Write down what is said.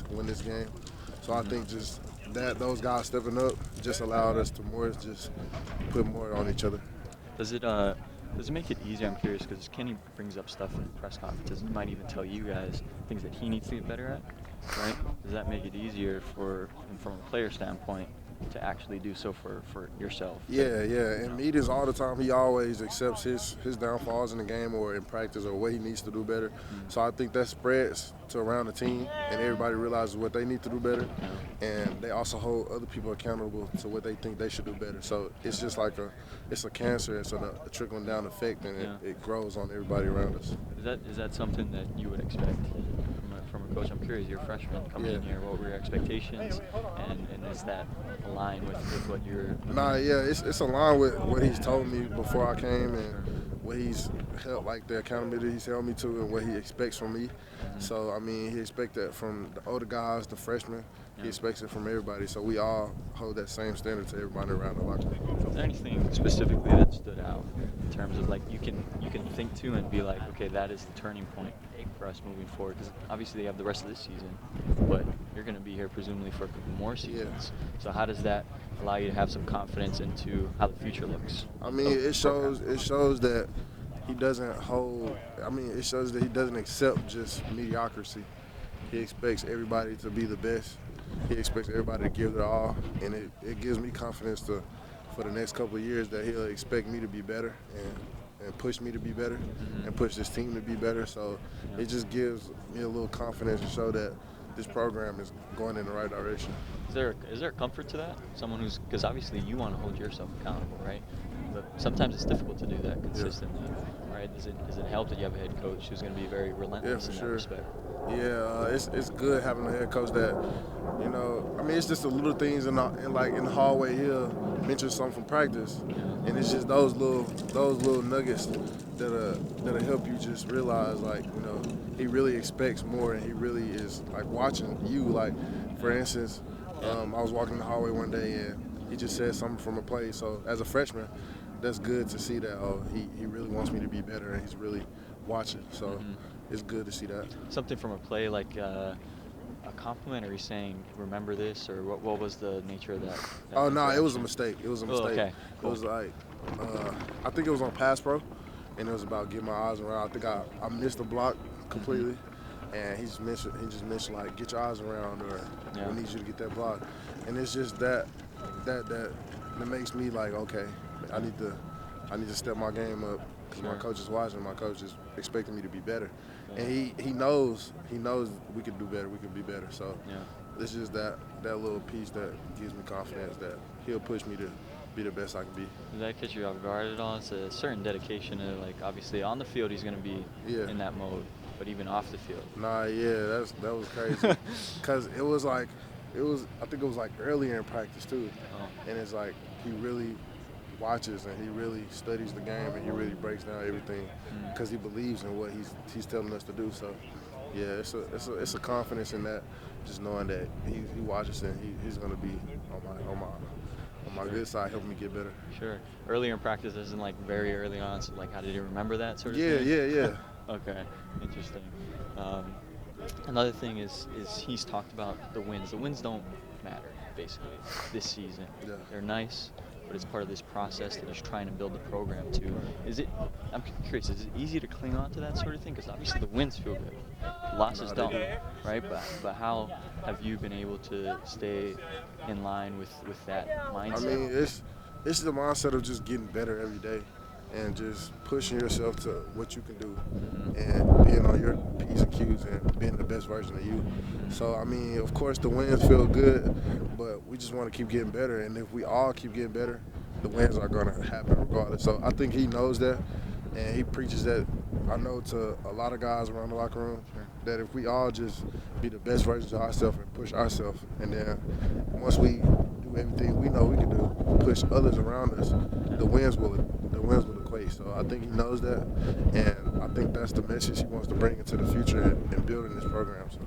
win this game. So I think just those guys stepping up just allowed us to just put more on each other. Does it make it easier? I'm curious because Kenny brings up stuff in press conferences. He might even tell you guys things that he needs to get better at, right? Does that make it easier from a player standpoint, to actually do so for yourself? Yeah. In meetings all the time, he always accepts his downfalls in the game or in practice or what he needs to do better. So I think that spreads to around the team, and everybody realizes what they need to do better, and they also hold other people accountable to what they think they should do better. So it's just like it's a cancer. It's a trickling down effect, and it grows on everybody around us. Is that something that you would expect from a coach? I'm curious. You're a freshman coming in here. What were your expectations, and is that aligned with what you're? It's aligned with what he's told me before I came, and what he's held, like the accountability he's held me to, and what he expects from me. So I mean, he expects that from the older guys, the freshmen. He expects it from everybody. So we all hold that same standard to everybody around the locker room. Is there anything specifically that stood out in terms of like you can think to and be like, okay, that is the turning point for us moving forward? Because obviously they have the rest of this season, but you're going to be here presumably for a couple more seasons. So how does that allow you to have some confidence into how the future looks? I mean, it shows that he doesn't hold. I mean, it shows that he doesn't accept just mediocrity. He expects everybody to be the best. He expects everybody to give their all, and it gives me confidence for the next couple of years that he'll expect me to be better and push me to be better and push this team to be better. So it just gives me a little confidence to show that this program is going in the right direction. Is there comfort to that? Someone because obviously you want to hold yourself accountable, right? But sometimes it's difficult to do that consistently, right? Does it help that you have a head coach who's going to be very relentless in that respect? Yeah, it's good having a head coach that, I mean, it's just the little things in the hallway. He'll mention something from practice, and it's just those little nuggets that'll help you just realize, like, he really expects more, and he really is like watching you. Like, for instance, I was walking the hallway one day, and he just said something from a play. So as a freshman, that's good to see that. Oh, he really wants me to be better, and he's really watching. So it's good to see that. Something from a play, like a compliment, or he's saying, remember this, or what was the nature of that? Oh, no, it was a mistake. It was a mistake. Okay, cool. It was like, I think it was on Pass Pro, and it was about getting my eyes around. I think I missed the block completely, and he just mentioned like, get your eyes around, or we need you to get that block. And it's just that makes me like, okay, I need to step my game up. Because my coach is watching, my coach is expecting me to be better. And he knows we can do better, we can be better. So it's just that little piece that gives me confidence that he'll push me to be the best I can be. Does that catch you off guard at all? It's a certain dedication to, like, obviously on the field he's going to be in that mode, but even off the field. That was crazy. Because I think it was like earlier in practice too. And it's like he really watches and he really studies the game and he really breaks down everything because he believes in what he's telling us to do. So it's a confidence in that, just knowing that he watches and he's going to be on my good side, helping me get better. Sure. Earlier in practice isn't like very early on, so like how did he remember that sort of thing? Yeah. Okay, interesting. Another thing is he's talked about the wins. The wins don't matter basically this season. They're nice, but it's part of this process that he's trying to build the program to. I'm curious, is it easy to cling on to that sort of thing? Because obviously the wins feel good, losses don't, right? But how have you been able to stay in line with that mindset? I mean, it's the mindset of just getting better every day and just pushing yourself to what you can do and being on your P's and Q's and being the best version of you. So, I mean, of course the wins feel good, but we just want to keep getting better. And if we all keep getting better, the wins are going to happen regardless. So I think he knows that, and he preaches that, I know, to a lot of guys around the locker room, that if we all just be the best versions of ourselves and push ourselves, and then once we do everything we know we can do, push others around us, the wins will equate. So I think he knows that, and I think that's the message he wants to bring into the future and building this program. So.